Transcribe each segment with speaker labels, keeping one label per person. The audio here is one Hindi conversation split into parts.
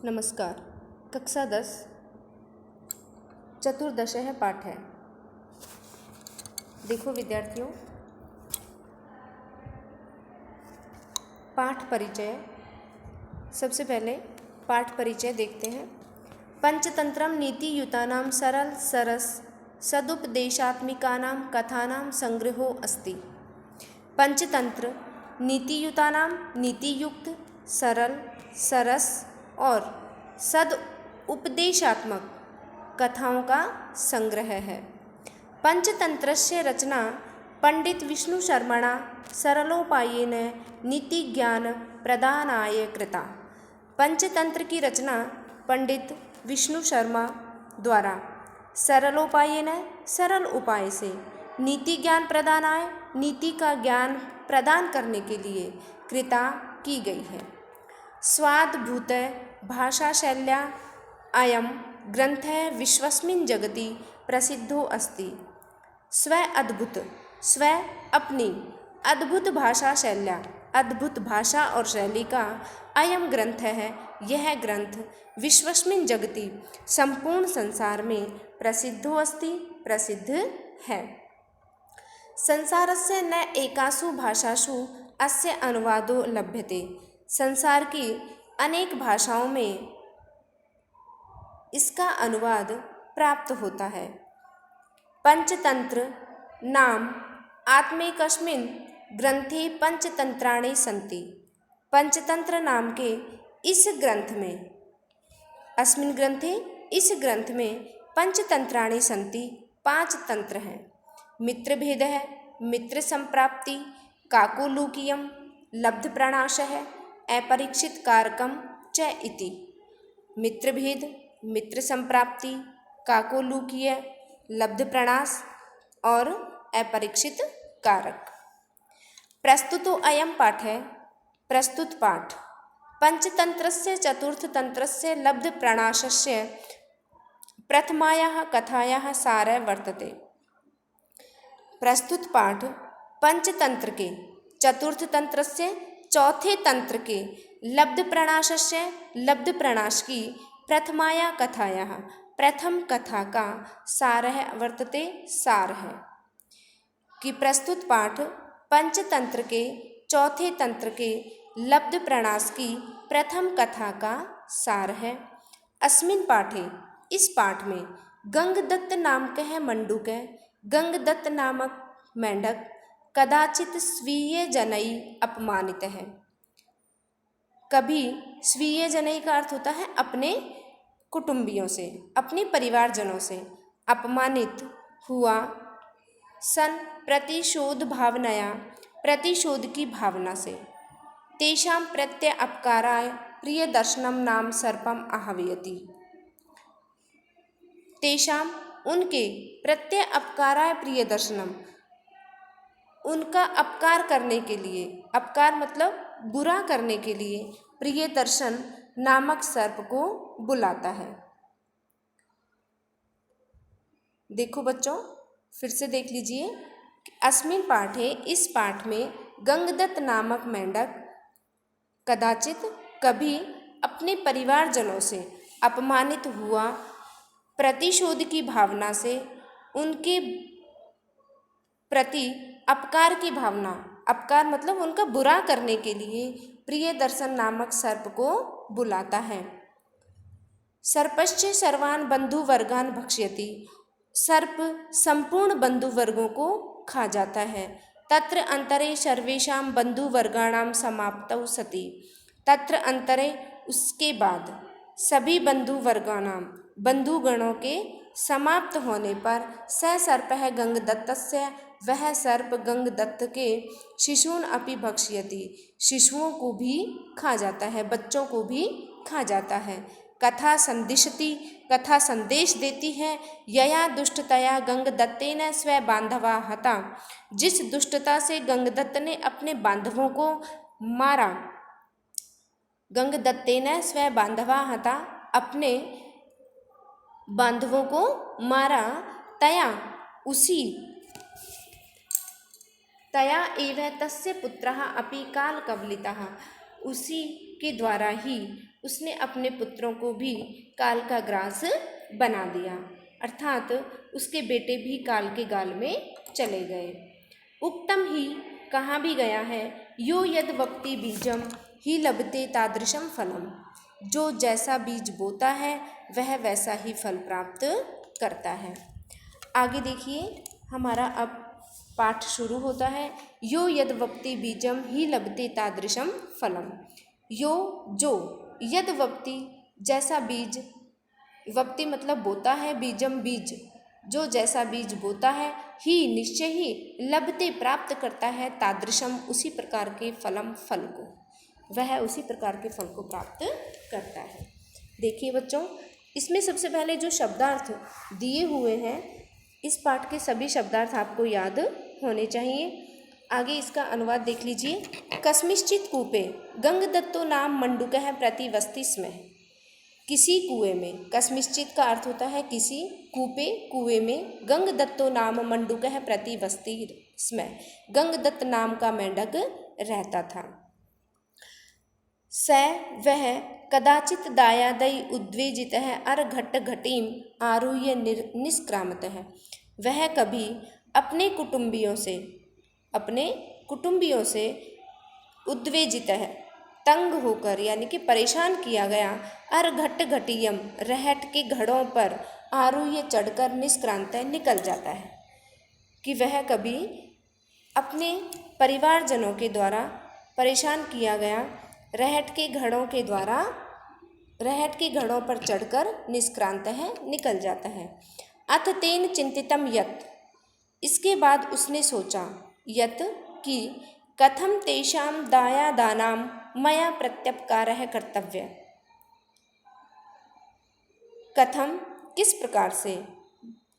Speaker 1: नमस्कार। कक्षा 10 चतुर्दशः पाठ है। देखो विद्यार्थियों, पाठ परिचय। सबसे पहले पाठ परिचय देखते हैं। पंचतंत्रम नीतियुतानां सरल सरस सदुपदेशात्मिकानां कथानां संग्रहो अस्ति। पंचतंत्र नीतियुतानां नीतियुक्त, सरल, सरस और सद उपदेशात्मक कथाओं का संग्रह है। पंचतंत्रस्य रचना पंडित विष्णु शर्मणा सरलोपायेन नीति ज्ञान प्रदानाय कृता। पंचतंत्र की रचना पंडित विष्णु शर्मा द्वारा सरलोपायेन सरल उपाय से नीति ज्ञान प्रदानाय नीति का ज्ञान प्रदान करने के लिए कृता की गई है। स्वाद्भुत भाषाशैल्या अयं ग्रंथः विश्वस्मिन् जगति प्रसिद्धो अस्ति। स्व अपनी अद्भुत भाषा शैल्या, अद्भुत भाषा और शैली का अयम ग्रंथ है, यह ग्रंथ विश्वस्मिन् जगति संपूर्ण संसार में प्रसिद्धो अस्ति, प्रसिद्ध है। संसारस्य न एकासु भाषासु अस्य अनुवादो लभ्यते। संसार की अनेक भाषाओं में इसका अनुवाद प्राप्त होता है। पंचतंत्र नाम आत्मैकस्मिन् ग्रंथे पंचतंत्राणि सन्ति। पंचतंत्र नाम के इस ग्रंथ में, अस्मिन् ग्रंथे, इस ग्रंथ में पंचतंत्राणि सन्ति, 5 तंत्र हैं। मित्रभेद है, मित्र संप्राप्ति, काकोलूकीयम, लब्धप्रणाशः, अपरीक्षित कारकम च इति। मित्रभेद, मित्र संप्राप्ति, काकोलूकीय, लब्धप्रणाश और अपरीक्षित कारक। प्रस्तुतो अयं पाठ है, प्रस्तुत पाठ पंचतंत्रस्य चतुर्थतंत्रस्य लब्धप्रणाशस्य प्रथमायाः कथायाः सारः वर्तते। प्रस्तुत पाठ पंचतंत्र के चतुर्थ तंत्र से चौथे तंत्र के लब्धप्रणाशस्य, लब्धप्रणाश की प्रथमाया कथायाः, प्रथम कथा का सारः वर्तते, सार है कि प्रस्तुत पाठ पंचतंत्र के चौथे तंत्र के लब्धप्रणाश की प्रथम कथा का सार है। अस्मिन् पाठे, इस पाठ में गंगदत्त नामकः मंडूकः, गंगदत्त नामक मेंढक कदाचित स्वीय जनई अपमानित है। कभी स्वीय जनई का अर्थ होता है अपने कुटुंबियों से, अपने परिवारजनों से अपमानित हुआ सन प्रतिशोध भावनया, प्रतिशोध की भावना से। तेषां प्रत्य अपकाराय प्रियदर्शनम नाम सर्पम आहवयति। तेषां उनके प्रत्य अपकाराय प्रियदर्शनम, उनका अपकार करने के लिए, अपकार मतलब बुरा करने के लिए, प्रियदर्शन नामक सर्प को बुलाता है। देखो बच्चों, फिर से देख लीजिए। अस्मिन् पाठे, इस पाठ में गंगदत्त नामक मेंढक कदाचित, कभी अपने परिवारजनों से अपमानित हुआ, प्रतिशोध की भावना से, उनके प्रति अपकार की भावना, अपकार मतलब उनका बुरा करने के लिए प्रियदर्शन नामक सर्प को बुलाता है। सर्पश्च सर्वान् बंधुवर्गान् भक्ष्यति। सर्प संपूर्ण बंधुवर्गों को खा जाता है। तत्र अंतरे सर्वेषां बंधुवर्गाणां समाप्तौ सति। तत्र अंतरे, उसके बाद, सभी बंधुवर्गाणां, बंधुगणों के समाप्त होने पर स सर्पः गंगदत्तस्य, वह सर्प गंगदत्त के शिशून् अपि भक्ष्यति, शिशुओं को भी खा जाता है, बच्चों को भी खा जाता है। कथा संदिशति, कथा संदेश देती है। यया दुष्टतया गंगदत्तेन स्व बांधवा हता, जिस दुष्टता से गंगदत्त ने अपने बांधवों को मारा। गंगदत्तेन स्व बांधवा हता, अपने बांधवों को मारा। तया, उसी, तया एव तस्य पुत्रः अपि कालकवलितः, उसी के द्वारा ही उसने अपने पुत्रों को भी काल का ग्रास बना दिया, अर्थात उसके बेटे भी काल के गाल में चले गए। उक्तम ही कहा भी गया है, यो यद वक्ति बीजम ही लभते तादृशम फलम, जो जैसा बीज बोता है वह वैसा ही फल प्राप्त करता है। आगे देखिए, हमारा अब पाठ शुरू होता है। यो यद वक्ति बीजम ही लभते तादृशम फलम। यो जो, यद वक्ति जैसा बीज, वक्ति मतलब बोता है, बीजम बीज, जो जैसा बीज बोता है, ही निश्चय ही लभते प्राप्त करता है, तादृशम उसी प्रकार के फलम फल को, वह उसी प्रकार के फल को प्राप्त करता है। देखिए बच्चों, इसमें सबसे पहले जो शब्दार्थ दिए हुए हैं, इस पाठ के सभी शब्दार्थ आपको याद होने चाहिए। आगे इसका अनुवाद देख लीजिए। कस्मिश्चित कूपे गंगदत्तो नाम मंडूकः प्रतिवसति स्म। किसी कुएं में, कस्मिश्चित का अर्थ होता है किसी, कूपे कुएं में, गंगदत्तो नाम मंडूकः प्रतिवसति स्म, गंगदत्त नाम का मेंढक रहता था। स वह कदाचित दायादयी उद्वेजितः अर्घट्ट घटीम आरुह्य निष्क्रामतः, वह कभी अपने कुटुंबियों से उद्वेजित है, तंग होकर यानी कि परेशान किया गया, अर्घट्ट घटीयम रहट के घड़ों पर आरुह्य चढ़कर निष्क्रांत निकल जाता है, कि वह कभी अपने परिवारजनों के द्वारा परेशान किया गया रहट के घड़ों पर चढ़कर निष्क्रांत है, निकल जाता है। अथ तेन चिंतितम यत्, इसके बाद उसने सोचा, यत् कि कथम तेषां दायादानां मया प्रत्युपकारः कर्तव्य, कथम किस प्रकार से,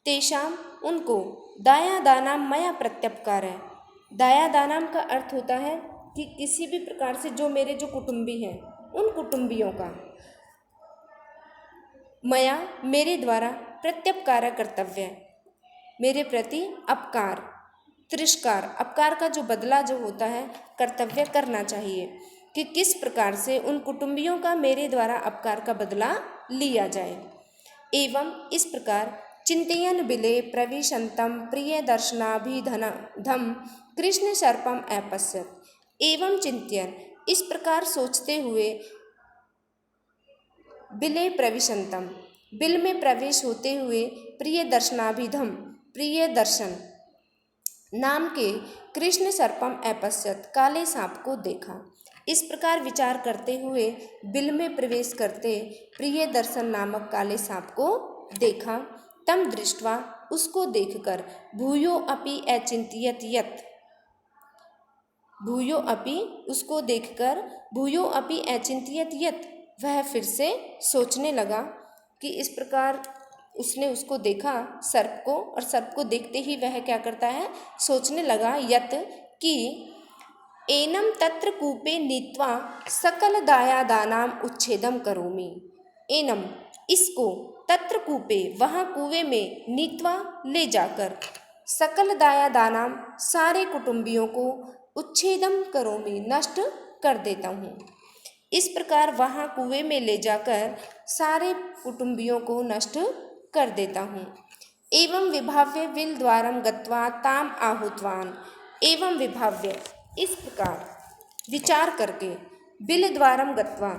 Speaker 1: तेषाम उनको, दायादानां मया प्रत्युपकारः, दायादानाम का अर्थ होता है कि किसी भी प्रकार से जो मेरे जो कुटुंबी हैं उन कुटुंबियों का, मया मेरे द्वारा प्रत्युपकार कर्तव्य, मेरे प्रति अपकार, तिरस्कार, अपकार का जो बदला जो होता है कर्तव्य करना चाहिए, कि किस प्रकार से उन कुटुंबियों का मेरे द्वारा अपकार का बदला लिया जाए। एवं इस प्रकार चिंतयन बिले प्रविशंतम प्रिय दर्शनाभिधम कृष्ण सर्पम अपश्यत। एवं चिंतन, इस प्रकार सोचते हुए, बिले प्रविशंतम, बिल में प्रवेश होते हुए, प्रिय दर्शनाभिधम, प्रिय दर्शन नाम के कृष्ण सर्पम अपश्यत, काले सांप को देखा। इस प्रकार विचार करते हुए बिल में प्रवेश करते प्रिय दर्शन नामक काले सांप को देखा। तम दृष्ट्वा, उसको देखकर, भूयो अपि अचिंत्यत यत्, भूयो अपि उसको देखकर, भूयो अपि अचिंत्यत यत्, वह फिर से सोचने लगा कि इस प्रकार उसने उसको देखा सर्प को, और सर्प को देखते ही वह क्या करता है, सोचने लगा, यत् कि एनम तत्र कूपे नीत्वा सकल दायादानाम उच्छेदम करोमि। एनम इसको, तत्र कूपे वहाँ कुएं में, नीत्वा ले जाकर, सकल दायादानाम सारे कुटुंबियों को, उच्छेदम करोमि नष्ट कर देता हूँ। इस प्रकार वहाँ कुएं में ले जाकर सारे कुटुंबियों को नष्ट कर देता हूँ। एवं विभाव्य बिल द्वारम गत्वा ताम आहुतवान। एवं विभाव्य, इस प्रकार विचार करके, बिल द्वारम गत्वा,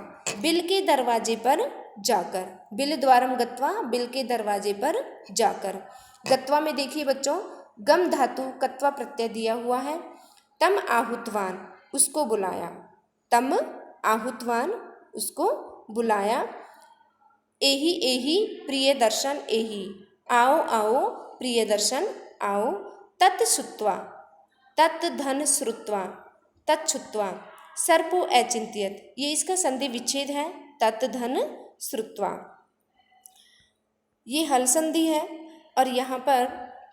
Speaker 1: बिल के दरवाजे पर जाकर, बिल द्वारम गत्वा, बिल के दरवाजे पर जाकर, गत्वा में देखिए बच्चों गम धातु कत्वा प्रत्यय दिया हुआ है। तम आहुतवान, उसको बुलाया, तम आहुतवान, उसको बुलाया। एही एही प्रिय दर्शन एही, आओ आओ प्रिय दर्शन आओ। तत्सुत्वा, तत्धन श्रुत्वा, तच्छुत्वा, सर्पो अचिंत्यत, ये इसका संधि विच्छेद है, तत्धन श्रुत्वा, ये हल संधि है, और यहाँ पर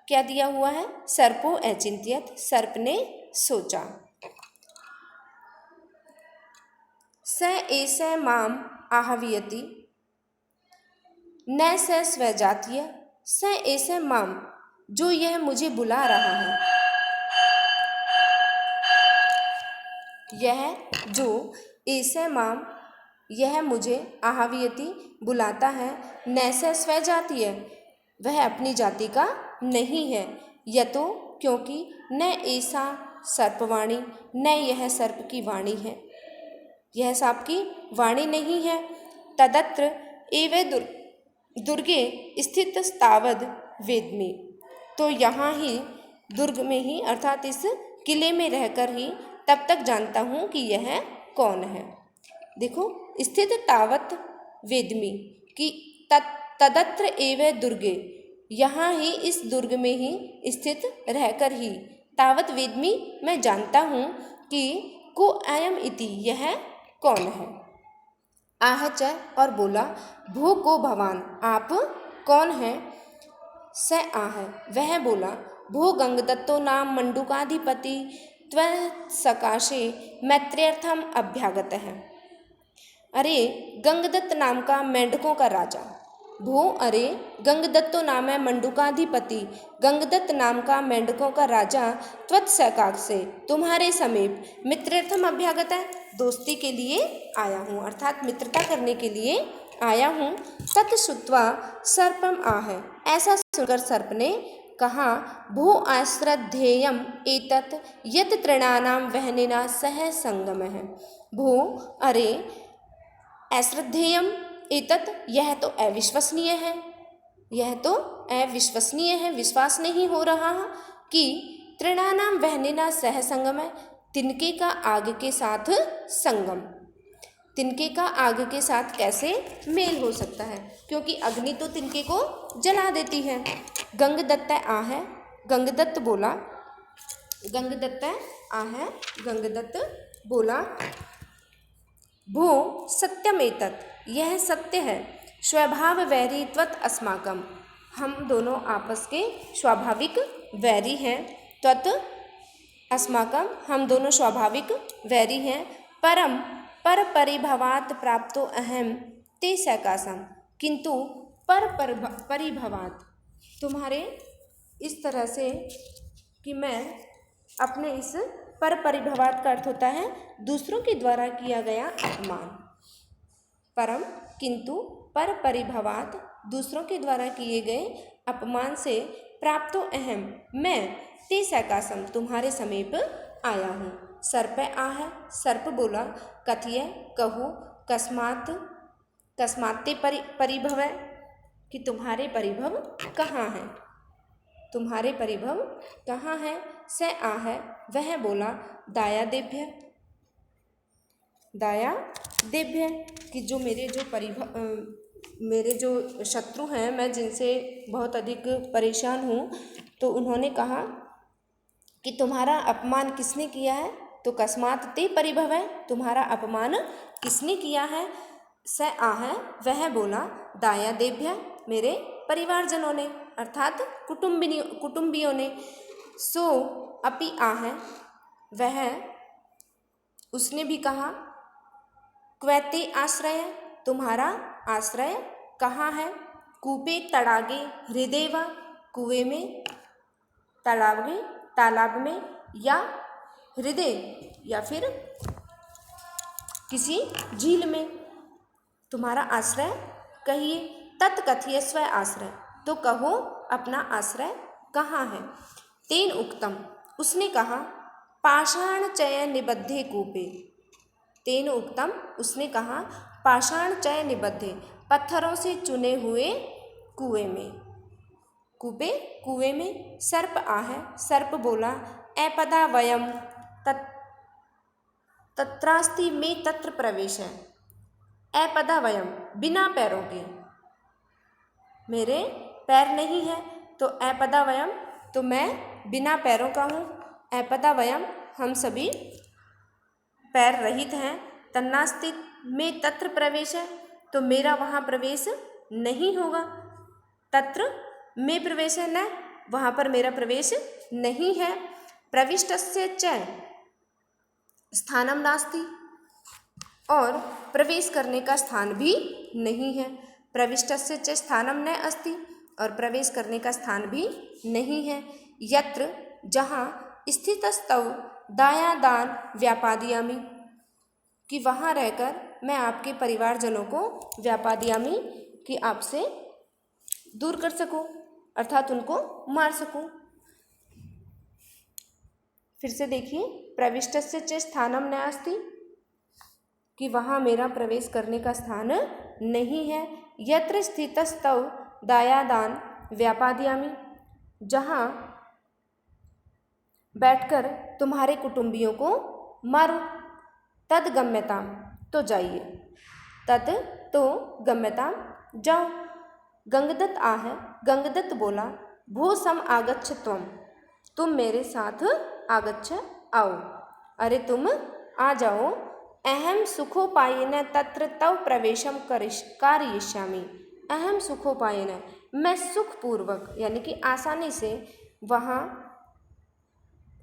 Speaker 1: क्या दिया हुआ है, सर्पो अचिंत्यत, सर्प ने सोचा। स एष माम आहवयति न स स्वजातीय, स एष माम, जो यह मुझे बुला रहा है, यह जो ऐसे माम, यह मुझे आहवयति बुलाता है, नैसे स्वजातीय, वह अपनी जाति का नहीं है, यतो क्योंकि न ऐसा सर्पवाणी, न यह सर्प की वाणी है, यह सांप की वाणी नहीं है। तदत्र एव दुर्गे स्थित तावद वेदमी, तो यहाँ ही दुर्ग में ही अर्थात इस किले में रहकर ही तब तक जानता हूँ कि यह कौन है। देखो, स्थित तावत वेदमी कि तदत्र एव दुर्गे, यहाँ ही इस दुर्ग में ही स्थित रहकर ही तावत वेदमी, मैं जानता हूँ कि को अयम इति, यह कौन है। आह च, और बोला, भू को भवान, आप कौन है। स आह, वह बोला, भो गंगदत्तो नाम मंडूकाधिपति त्वत्सकाशे मैत्रेयर्थम अभ्यागत है। अरे गंगदत्त नाम का मेंढकों का राजा, भो अरे गंगदत्तो नाम है मंडूकाधिपति, गंगदत्त नाम का मेंढकों का राजा, त्वत्सकाश से, तुम्हारे समीप, मित्रर्थम अभ्यागत है, दोस्ती के लिए आया हूँ, अर्थात मित्रता करने के लिए आया हूँ। तत् श्रुत्वा सर्पम आह, ऐसा सुनकर सर्प ने कहा, भो आश्रद्धेयम एतत् यत् तृणानां वहनिना सह संगम है। भो अरे अश्रद्धेयम एतत्, यह तो अविश्वसनीय है, यह तो अविश्वसनीय है, विश्वास नहीं हो रहा कि तृणानाम वहनिना सह संगम है, तिनके का आग के साथ संगम, तिनके का आग के साथ कैसे मेल हो सकता है, क्योंकि अग्नि तो तिनके को जला देती है। गंगदत्त आह, गंगदत्त बोला, गंगदत्त आह, गंगदत्त बोला, भो सत्यमेतत्, यह सत्य है, स्वभाव वैरी त्वत् अस्माकम, हम दोनों आपस के स्वाभाविक वैरी हैं, त्वत् अस्माकम, हम दोनों स्वाभाविक वैरी हैं, परम पर परिभवात प्राप्तो अहम ते सकाशम, किंतु पर परिभवात, तुम्हारे इस तरह से कि मैं अपने इस पर परिभवात का अर्थ होता है दूसरों के द्वारा किया गया अपमान, परम किंतु पर परिभवात, दूसरों के द्वारा किए गए अपमान से, प्राप्तो अहम, मैं ते सकाशम, तुम्हारे समीप आया हूँ। सर्प आह, सर्प बोला, कथिय, कहो, कस्मात्, कस्मात्ते परिभव, कि तुम्हारे परिभव कहाँ हैं, तुम्हारे परिभव कहाँ हैं। स आह, वह बोला, दाया देभ्य, दाया देभ्य, कि जो मेरे जो शत्रु हैं, मैं जिनसे बहुत अधिक परेशान हूँ, तो उन्होंने कहा कि तुम्हारा अपमान किसने किया है, तो कस्मात् ते परिभव है, तुम्हारा अपमान किसने किया है। स आह, वह बोला, दाया देभ्य, मेरे परिवारजनों ने, अर्थात कुटुंबियों ने। सो अपि आह, वह उसने भी कहा, क्वैते आश्रय, तुम्हारा आश्रय कहाँ है। कूपे तड़ागे हृदय व, कुएं में, तालाब में, या हृदय, या फिर किसी झील में, तुम्हारा आश्रय कहिए। तत्कथिय स्व आश्रय, तो कहो अपना आश्रय कहाँ है। तेन उक्तम, उसने कहा, पाषाण चय निबद्धे कूपे, तेन उक्तम, उसने कहा, पाषाण चय निबद्धे, पत्थरों से चुने हुए कुएं में, कूपे, कुएं में। सर्प आह, सर्प बोला, अपदा वयम तत्रास्ति में तत्र प्रवेश है। अपदा वयम, बिना पैरों के, मेरे पैर नहीं है, तो अपदा वयम, तो मैं बिना पैरों का हूँ। अपदा वयम, हम सभी पैर रहित हैं। तन्नास्ति में तत्र प्रवेश है, तो मेरा वहाँ प्रवेश नहीं होगा। तत्र में प्रवेश है, न, वहाँ पर मेरा प्रवेश नहीं है। प्रविष्टस्य च स्थानम नास्ति, और प्रवेश करने का स्थान भी नहीं है। प्रविष्टस्य च स्थानम न अस्ति, और प्रवेश करने का स्थान भी नहीं है। यत्र, जहाँ, स्थितस्तव दायादान व्यापादयामि, कि वहाँ रहकर मैं आपके परिवारजनों को व्यापादयामि, कि आपसे दूर कर सकूं, अर्थात उनको मार सकूं। फिर से देखिए, प्रविष्टस्य च स्थानम नास्ति, कि वहाँ मेरा प्रवेश करने का स्थान नहीं है। यत्र स्थितस्तव दायादान व्यापादयामि, जहाँ बैठकर तुम्हारे कुटुंबियों को मारो। तद गम्यताम, तो जाइए। तद तो गम्यताम, जाओ। गंगदत्त आह, गंगदत्त बोला, भो सम आगच्छ त्वम, तुम मेरे साथ आगच्छ, आओ, अरे तुम आ जाओ। अहम सुखोपायेन तत्र तव प्रवेशम कारयिष्यामि, अहम सुखोपायेन, मैं सुखपूर्वक यानी कि आसानी से वहाँ,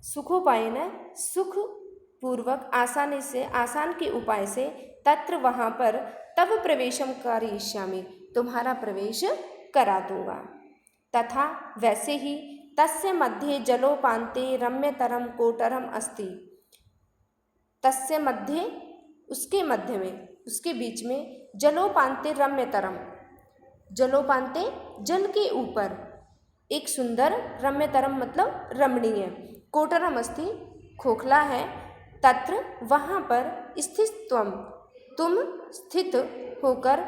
Speaker 1: सुखोपायेन सुखपूर्वक, आसानी से, आसान के उपाय से, तत्र वहाँ पर, तव प्रवेशम कारयिष्यामि, तुम्हारा प्रवेश करा दूंगा। तथा वैसे ही, तस्य मध्ये जलोपान्ते रम्यतरम कोटरम अस्ति, तस्य मध्ये, उसके मध्य में, उसके बीच में, जलोपान्ते रम्यतरम, जलोपान्ते जल के ऊपर, एक सुंदर, रम्यतरम मतलब रमणीय, कोटरम अस्ति खोखला है, तत्र वहाँ पर, स्थित त्वम, तुम स्थित होकर,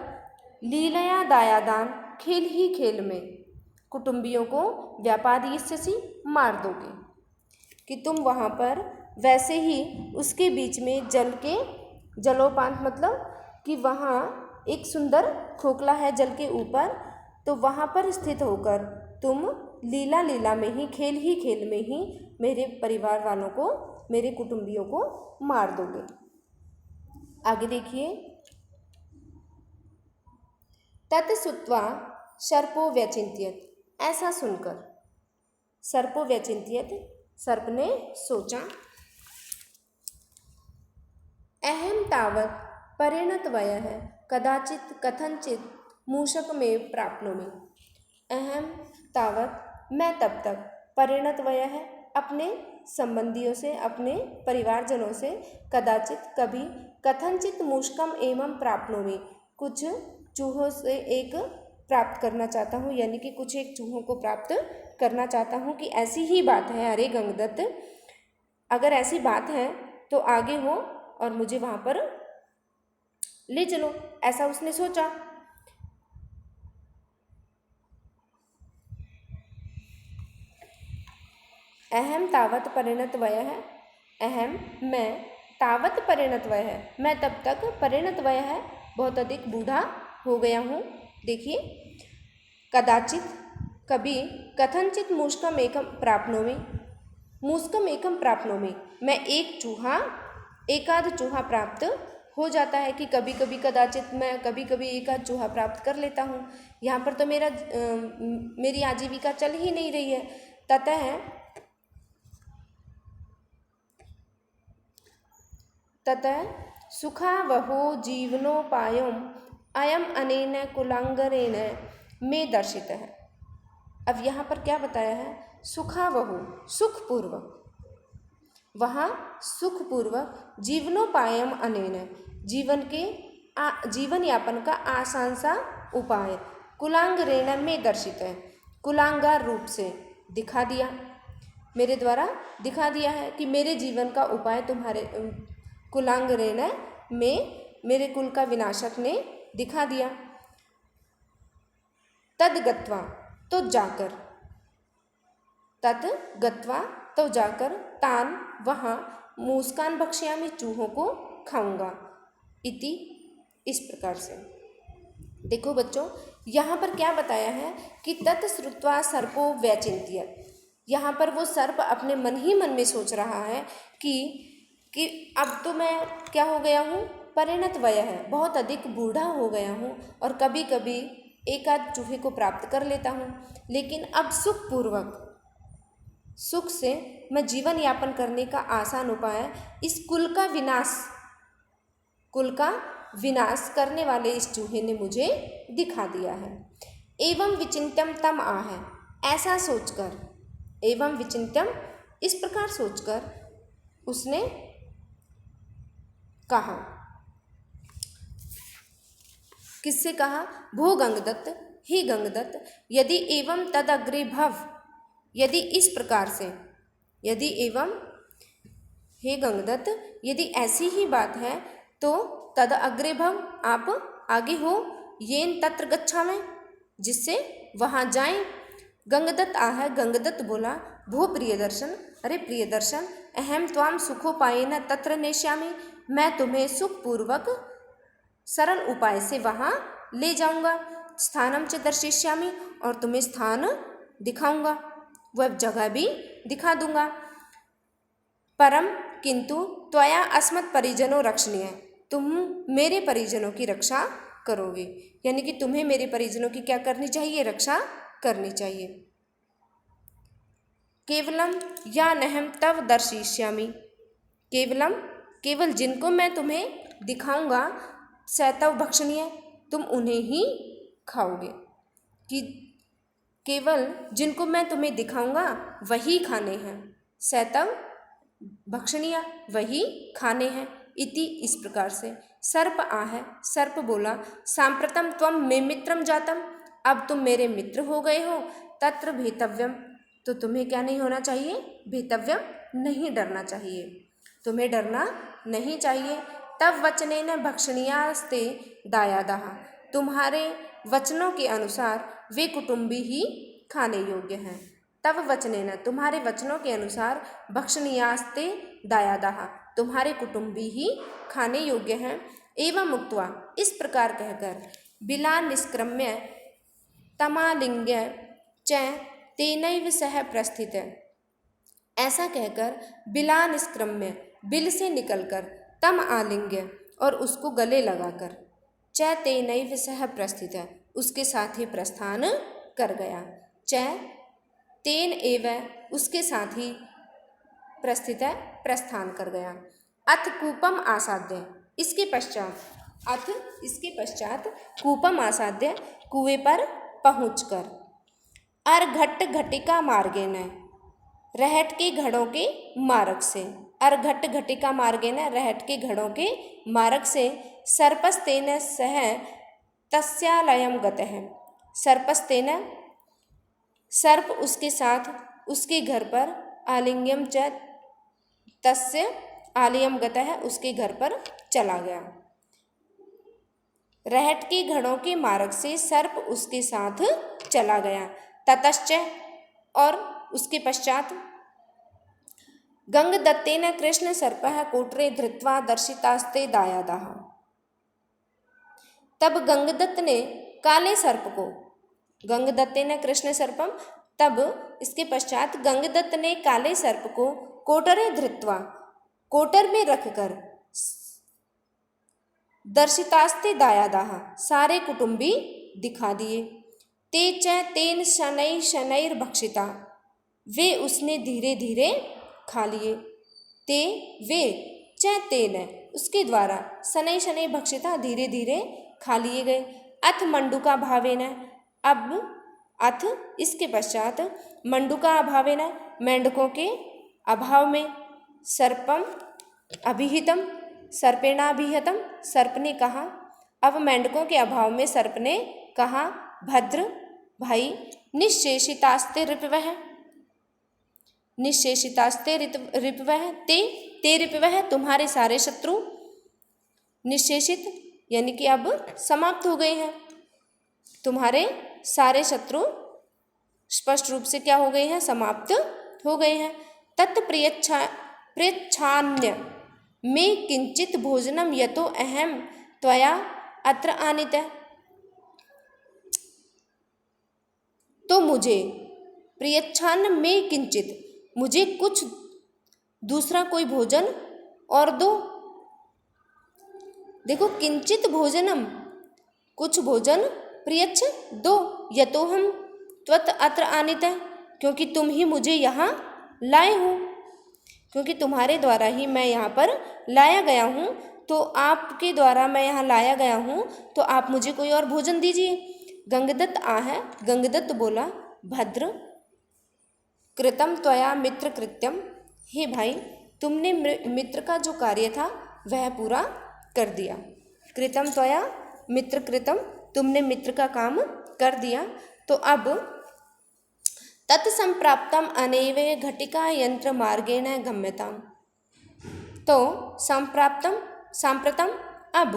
Speaker 1: लीलया दायादान, खेल ही खेल में, कुटुंबियों को व्यापादयिष्यसि, मार दोगे, कि तुम वहाँ पर वैसे ही उसके बीच में जल के, जलोपांत मतलब कि वहाँ एक सुंदर खोखला है जल के ऊपर, तो वहाँ पर स्थित होकर तुम लीला लीला में ही, खेल ही खेल में ही मेरे परिवार वालों को, मेरे कुटुंबियों को मार दोगे। आगे देखिए, तत् श्रुत्वा सर्पो व्यचिंत्यत, ऐसा सुनकर, सर्पो व्यचिंत्यत, सर्प ने सोचा, अहम तावत परिणतवयः कदाचित कथनचित मूषक में प्राप्नोमि, अहम तावत, मैं तब तक, परिणतवयः, अपने संबंधियों से, अपने परिवारजनों से, कदाचित कभी, कथनचित मूषकम एवं प्राप्नोमि, कुछ चूहों से एक प्राप्त करना चाहता हूँ, यानी कि कुछ एक चूहों को प्राप्त करना चाहता हूँ, कि ऐसी ही बात है, अरे गंगदत्त, अगर ऐसी बात है तो आगे हो और मुझे वहाँ पर ले चलो, ऐसा उसने सोचा। अहम तावत परिणतवयः, अहम मैं, तावत परिणतवयः, मैं तब तक, परिणतवयः बहुत अधिक बूढ़ा हो गया हूँ। देखिए, कदाचित कभी, कथनचित मूषकम एकम प्राप्नोमि, मूषकम एकम प्राप्नोमि, मैं एक चूहा, एकाध चूहा प्राप्त हो जाता है, कि कभी कभी, कदाचित मैं कभी कभी एकाध चूहा प्राप्त कर लेता हूँ। यहाँ पर तो मेरी आजीविका चल ही नहीं रही है। ततः सुखावहो जीवनोपायम अयम अनेन कुलांगरेण में दर्शित है। अब यहाँ पर क्या बताया है, सुखावहो, सुखपूर्वक, वहाँ सुखपूर्वक, जीवनोपायम अनेन, जीवन यापन का आसान सा उपाय, कुलांगरेण में दर्शित है, कुलांगार रूप से दिखा दिया, मेरे द्वारा दिखा दिया है, कि मेरे जीवन का उपाय तुम्हारे कुलांगरेण में, मेरे कुल का विनाशक ने दिखा दिया। तद गत्वा, तो जाकर, तद गत्वा, तो जाकर, तान, वहाँ, मूषकान भक्ष्यामि, चूहों को खाऊंगा, इति, इस प्रकार से। देखो बच्चों, यहाँ पर क्या बताया है कि तत् श्रुत्वा सर्पो व्यचिंत्यत, यहाँ पर वो सर्प अपने मन ही मन में सोच रहा है कि अब तो मैं क्या हो गया हूँ, परिणत वयः है, बहुत अधिक बूढ़ा हो गया हूँ, और कभी कभी एक आध चूहे को प्राप्त कर लेता हूँ, लेकिन अब सुखपूर्वक, सुख से मैं जीवन यापन करने का आसान उपाय, इस कुल का विनाश करने वाले इस चूहे ने मुझे दिखा दिया है। एवं विचिंत्यम तम आह, ऐसा सोचकर, एवं विचिंत्यम, इस प्रकार सोचकर, उसने कहा। किससे कहा? भो गंगदत्त, हे गंगदत्त, यदि एवं तद अग्रे भव, यदि इस प्रकार से, यदि एवं, हे गंगदत्त, यदि ऐसी ही बात है तो तद अग्रे भव, आप आगे हो, येन तत्र गच्छामि, जिससे वहाँ जाएं। गंगदत्त आह, गंगदत्त बोला, भो प्रियदर्शन, अरे प्रियदर्शन, अहम त्वाम सुखोपायेन तत्र नेष्यामि, मैं तुम्हें सुखपूर्वक सरल उपाय से वहाँ ले जाऊंगा। स्थानम च दर्शिष्यामि, और तुम्हें स्थान दिखाऊंगा, वह जगह भी दिखा दूंगा। परम किंतु त्वया अस्मत् परिजनों रक्षणीय, तुम मेरे परिजनों की रक्षा करोगे, यानी कि तुम्हें मेरे परिजनों की क्या करनी चाहिए? रक्षा करनी चाहिए। केवलम या नहम तव दर्शिष्यामि, केवलम, केवल जिनको मैं तुम्हें दिखाऊंगा, सैतव भक्षणीय, तुम उन्हें ही खाओगे, कि केवल जिनको मैं तुम्हें दिखाऊंगा वही खाने हैं, सैतव भक्षणीय, वही खाने हैं। इति, इस प्रकार से। सर्प आह, सर्प बोला, सांप्रतम त्वम मे मित्रम जातम, अब तुम मेरे मित्र हो गए हो। तत्र भेतव्यम, तो तुम्हें क्या नहीं होना चाहिए? भेतव्यम, नहीं डरना चाहिए, तुम्हें डरना नहीं चाहिए। तब वचनेन भक्षणीयास्ते दायादाः, तुम्हारे वचनों के अनुसार वे कुटुंबी ही खाने योग्य हैं। तब वचनेन, तुम्हारे वचनों के अनुसार, भक्षणीयास्ते दायादाः, तुम्हारे कुटुंबी ही खाने योग्य हैं। एवं उक्त्वा, इस प्रकार कहकर, बिला निष्क्रम्य तमालिंग्य च तेनैव सह प्रस्थित, ऐसा कहकर बिला निष्क्रम्य, बिल से निकलकर, तम आलिंग्य, और उसको गले लगाकर, च तेनैव सह प्रस्थित, उसके साथ ही प्रस्थान कर गया। च तेन एव, उसके साथ ही प्रस्थित है, प्रस्थान कर गया। अथ कूपम आसाद्य, इसके पश्चात, अथ इसके पश्चात, कूपम आसाद्य, कुएं पर पहुंचकर, अर्घट घटिका मार्गेन, रहट के घड़ों के मार्ग से, अर्घट घटिका मार्गेन, रहट के घड़ों के मार्ग से, सर्पस्तेन सह तस्यालयम गतः, सर्पस्तेन, सर्प उसके साथ उसके घर पर, आलिंग्यम च तस्य आलयम गतः, उसके घर पर चला गया। रहट के घड़ों के मार्ग से सर्प उसके साथ चला गया। ततश्च, और उसके पश्चात, गंगदत्तेन कृष्ण सर्पः कोटरे धृत्वा दर्शितास्ते दायादाः, तब गंगदत्त ने काले सर्प को, गंगदत्तेन कृष्ण सर्पम, तब इसके पश्चात गंगदत्त ने काले सर्प को कोटरे धृत्वा, कोटर में रखकर, दर्शितास्ते दायादाः, सारे कुटुंबी दिखा दिए। ते च तेन शनै शनैर्भक्षिता, वे उसने धीरे धीरे खा लिए। ते, वे, च तेन, उसके द्वारा, शनै शनै भक्षिता, धीरे धीरे खा लिए गए। अथ मंडूका भावेन, अब अथ इसके पश्चात, मंडूका अभावेन, मेंढकों के अभाव में, सर्पम अभिहितम, सर्पेणाभिहितम, सर्प ने कहा, अब मेंढकों के अभाव में सर्प ने कहा, भद्र भाई, निशेषितास्ते रिपवः, निशेषितास्ते रिपवः, ते रिपवः, तुम्हारे सारे शत्रु, निशेषित यानी कि अब समाप्त हो गए हैं, तुम्हारे सारे शत्रु स्पष्ट रूप से क्या हो गए हैं? समाप्त हो गए हैं। तत्प्रियच्छान्य में किंचित भोजनम यतो अहम त्वया अत्र आनीतः, तो मुझे प्रियच्छान्न में किंचित, मुझे कुछ दूसरा कोई भोजन और दो। देखो, किंचित भोजनम, कुछ भोजन, प्रियच्छ दो, यतो हम त्वत अत्र आनीतः, क्योंकि तुम ही मुझे यहाँ लाए हो, क्योंकि तुम्हारे द्वारा ही मैं यहाँ पर लाया गया हूँ, तो आपके द्वारा मैं यहाँ लाया गया हूँ, तो आप मुझे कोई और भोजन दीजिए। गंगदत्त आह, गंगदत्त बोला, भद्र कृतम त्वया मित्र कृत्यम, हे भाई, तुमने मित्र का जो कार्य था वह पूरा कर दिया। कृतम त्वया मित्र कृतम, तुमने मित्र का काम कर दिया। तो अब तत्संप्राप्तम अनेवे घटिका यंत्र मार्गेण गम्यताम, तो संप्राप्तम सांप्रतम अब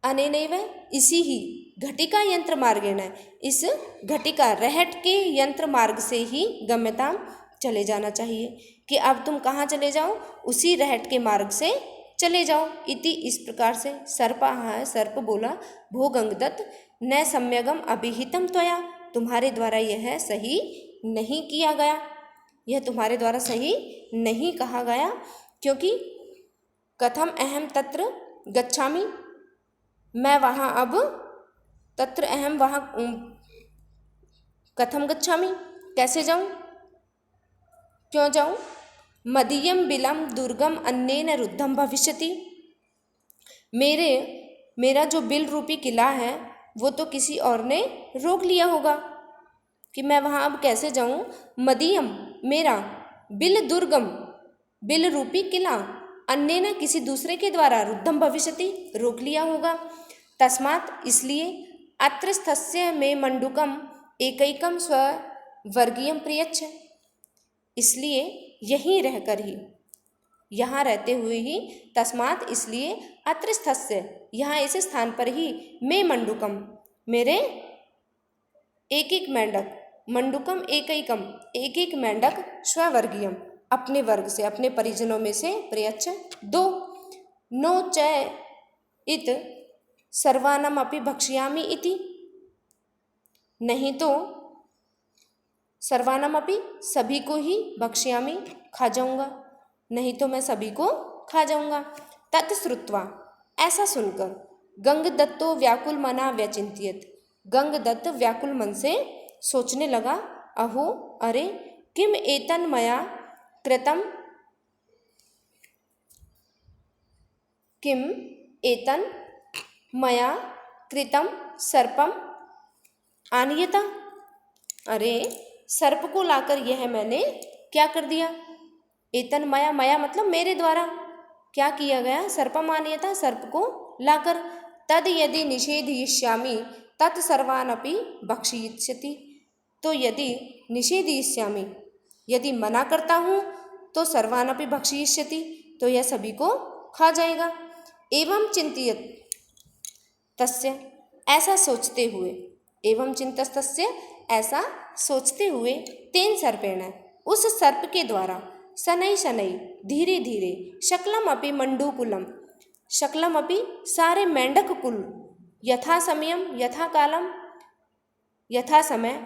Speaker 1: अनेनैव इसी ही घटिका यंत्र मार्गेण, इस घटिका रहट के यंत्र मार्ग से ही गम्यताम चले जाना चाहिए, कि अब तुम कहाँ चले जाओ, उसी रहट के मार्ग से चले जाओ। इति इस प्रकार से सर्पः सर्प बोला, भो गंगदत्त न सम्यगम अभिहितम त्वया, तुम्हारे द्वारा यह सही नहीं किया गया, यह तुम्हारे द्वारा सही नहीं कहा गया, क्योंकि कथम अहम तत्र गच्छामि, मैं वहाँ अब तत्र अहम वहाँ कथम गच्छामि, कैसे जाऊँ, क्यों जाऊँ, मदीयम बिलम दुर्गम अन्येन रुद्धम भविष्यति, मेरा जो बिल रूपी किला है वो तो किसी और ने रोक लिया होगा, कि मैं वहाँ अब कैसे जाऊँ। मदीयम मेरा, बिल दुर्गम बिल रूपी किला, अन्येन किसी दूसरे के द्वारा, रुद्धम भविष्यति रोक लिया होगा। तस्मात् इसलिए अत्र स्थस्य मे मंडूकम एकैकम स्ववर्गीयम प्रियच्छ, इसलिए यहीं रहकर ही, यहाँ रहते हुए ही, तस्मात् इसलिए अत्र स्थस्य यहाँ इस स्थान पर ही, मे मंडूकम मेरे एक एक मेंढक, मंडूकम एकैकम एक एक मेंढक, स्ववर्गीयम अपने वर्ग से, अपने परिजनों में से, प्रियच्छ दो, नो च इत सर्वानम अपि भक्ष्यामि इति, नहीं तो सर्वानम अपि सभी को ही, भक्ष्यामि खा जाऊंगा, नहीं तो मैं सभी को खा जाऊंगा। तत्श्रुत्वा ऐसा सुनकर, गंगदत्तो व्याकुल मना व्यचिंत्यत, गंगदत्त व्याकुल मन से सोचने लगा, अहो अरे किम एतन मया कृतम, किम एतन मया कृतम सर्पम आनियता, अरे सर्प को लाकर यह मैंने क्या कर दिया, एतन मया, मया मतलब मेरे द्वारा क्या किया गया, सर्पम आनियता सर्प को लाकर, तद यदि निषेधयिष्यामि तत्सर्वानपि भक्षयिष्यति, तो यदि निषेधयिष्यामि यदि मना करता हूँ तो सर्वानपि भक्षयिष्यति, तो यह सभी को खा जाएगा। एवं चिंतियत तस्य ऐसा सोचते हुए, एवं चिंतस्तस्य ऐसा सोचते हुए, तेन सर्पेण उस सर्प के द्वारा, शनै शनै धीरे धीरे, शकलम अपि मंडूकुलम, शकलम अपि सारे मेंढक कुल, यथा समयम यथा कालम यथा समय,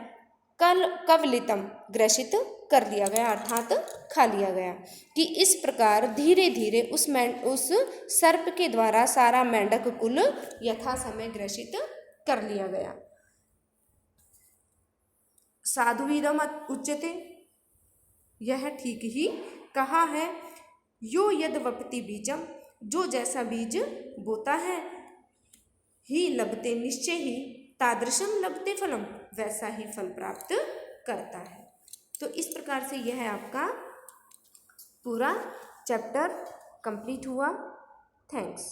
Speaker 1: कल कवलितम ग्रसित कर लिया गया, अर्थात खा लिया गया, कि इस प्रकार धीरे धीरे उस सर्प के द्वारा सारा मेंढक कुल यथा समय ग्रसित कर लिया गया। साधुइदम उच्यते, यह ठीक ही कहा है, यो यद वपति बीजम, जो जैसा बीज बोता है, ही लभते निश्चय ही, तादृशम लभते फलम, वैसा ही फल प्राप्त करता है। तो इस प्रकार से यह आपका पूरा चैप्टर कंप्लीट हुआ। थैंक्स।